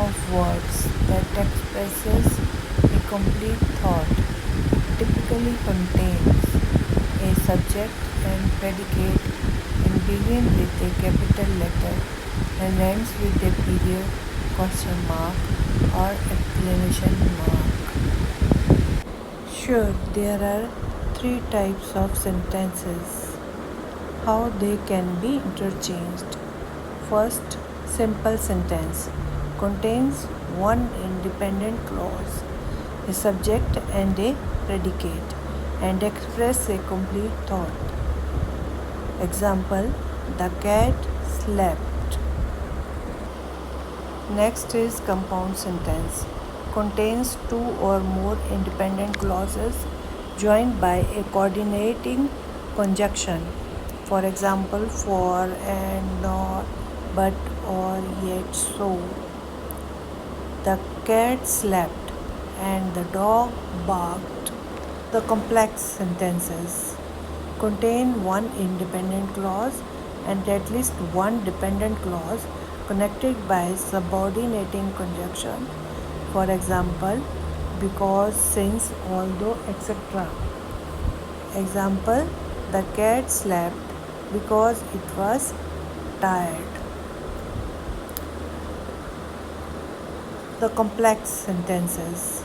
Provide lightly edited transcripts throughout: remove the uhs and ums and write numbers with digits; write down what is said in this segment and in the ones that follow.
of words that expresses a complete thought. It typically contains a subject and predicate and begin with a capital letter and ends with a period, question mark or exclamation mark. Sure, there are three types of sentences. How they can be interchanged. First, simple sentence contains one independent clause, a subject and a predicate, and express a complete thought. Example, the cat slept. Next is compound sentence. Contains two or more independent clauses joined by a coordinating conjunction. For example, for and nor, but or yet so. The cat slept and the dog barked. The complex sentences contain one independent clause and at least one dependent clause connected by subordinating conjunction. For example, because, since, although, etc. Example, the cat slept because it was tired. The complex sentences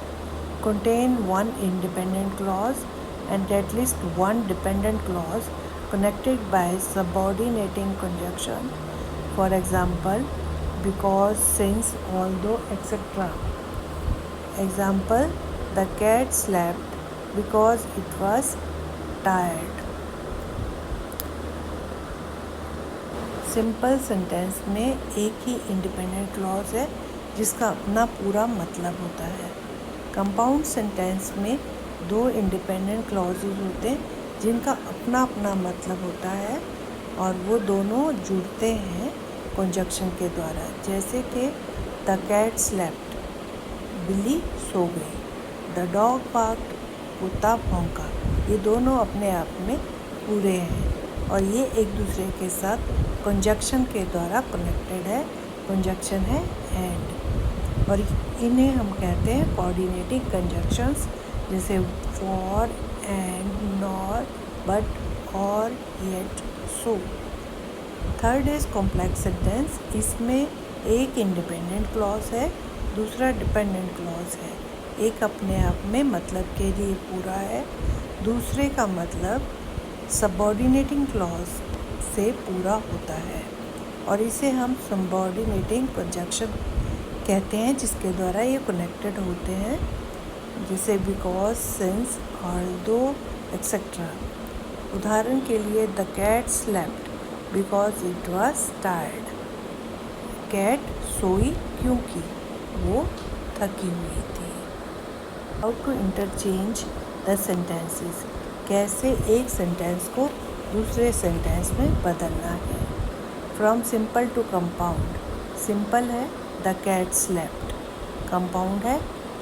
contain one independent clause and at least one dependent clause connected by subordinating conjunction. For example, because, since, although, etc. Example, the cat slept because it was tired. Simple sentence में एक ही independent clause है जिसका अपना पूरा मतलब होता है. Compound sentence में दो इंडिपेंडेंट क्लॉजेज होते हैं जिनका अपना अपना मतलब होता है और वो दोनों जुड़ते हैं कंजक्शन के द्वारा. जैसे कि द कैट स्लेप्ट, बिल्ली सो गई. द डॉग बार्क्ड, कुत्ता भौंका. ये दोनों अपने आप में पूरे हैं और ये एक दूसरे के साथ कंजक्शन के द्वारा कनेक्टेड है. कंजक्शन है एंड, और इन्हें हम कहते हैं कोऑर्डिनेटिंग कंजक्शंस, जैसे फॉर, एंड, नॉर, बट, और, yet, so. Third is complex sentence. इसमें एक इंडिपेंडेंट क्लॉज है, दूसरा डिपेंडेंट क्लॉज है. एक अपने आप में मतलब के लिए पूरा है, दूसरे का मतलब सबऑर्डिनेटिंग क्लॉज से पूरा होता है और इसे हम सबऑर्डिनेटिंग कंजक्शन कहते हैं जिसके द्वारा ये कनेक्टेड होते हैं, जैसे बिकॉज, सिंस, ऑल्दो, एक्सेट्रा. उदाहरण के लिए the cat slept because it was tired. Cat सोई क्योंकि वो थकी हुई थी. How to interchange the sentences. कैसे एक सेंटेंस को दूसरे सेंटेंस में बदलना है. From simple to compound. Simple है द कैट स्लेप्ट. कंपाउंड है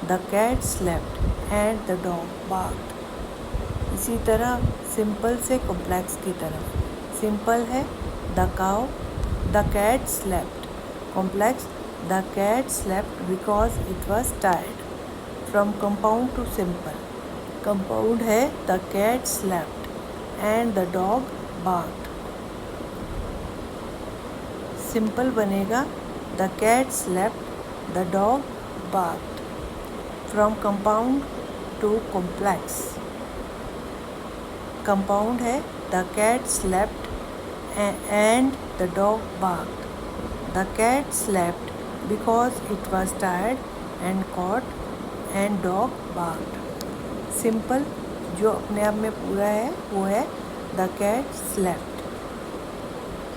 the cat slept and the dog barked. इसी तरह सिंपल से कॉम्प्लेक्स की तरफ. सिंपल है the cow, the cat slept. Complex, the cat slept because it was tired. From compound to simple. Compound है the cat slept and the dog barked. Simple बनेगा the cat slept, the dog barked. From compound to complex. Compound है the cat slept and the dog barked. The cat slept because it was tired and cat and dog barked. Simple जो अपने आप में पूरा है वो है the cat slept,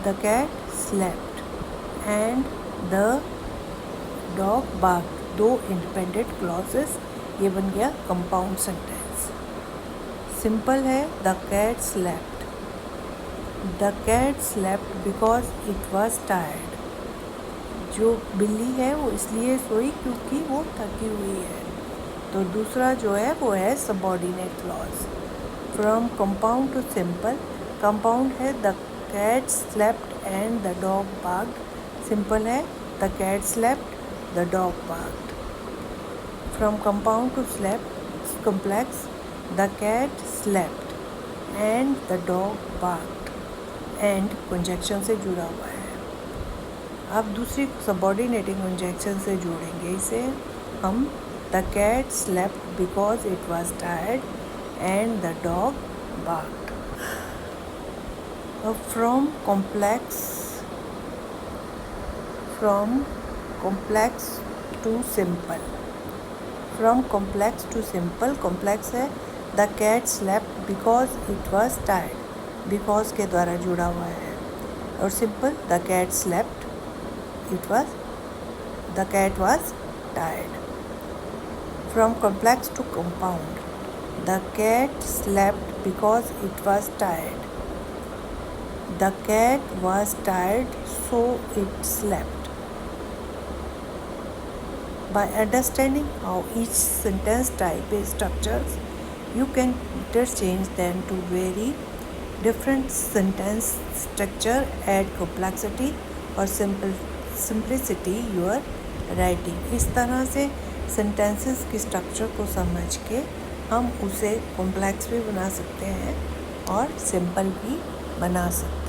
the cat slept and the dog barked. दो इंडिपेंडेंट क्लॉजेस, ये बन गया कंपाउंड सेंटेंस. सिंपल है the cat slept. The cat slept because it was tired. जो बिल्ली है वो इसलिए सोई क्योंकि वो थकी हुई है. तो दूसरा जो है वो है subordinate clause. From compound to simple. Compound है the cat slept and the dog barked. Simple है the cat slept the dog barked. From compound to complex, the cat slept and the dog barked. And conjunction से जुड़ा हुआ है. अब दूसरी subordinating conjunction से जोड़ेंगे इसे हम. The cat slept because it was tired and the dog barked. From complex to simple. From complex to simple. complex है the cat slept because it was tired. because के द्वारा जुड़ा हुआ है. और simple the cat slept the cat was tired. From complex to compound. The cat slept because it was tired. The cat was tired, so it slept. By understanding how each sentence type is structured, you can interchange them to very different sentence structure, add complexity or simplicity your writing. इस तरह से sentences की structure को समझ के हम उसे complex भी बना सकते हैं और सिंपल भी बना सकते हैं.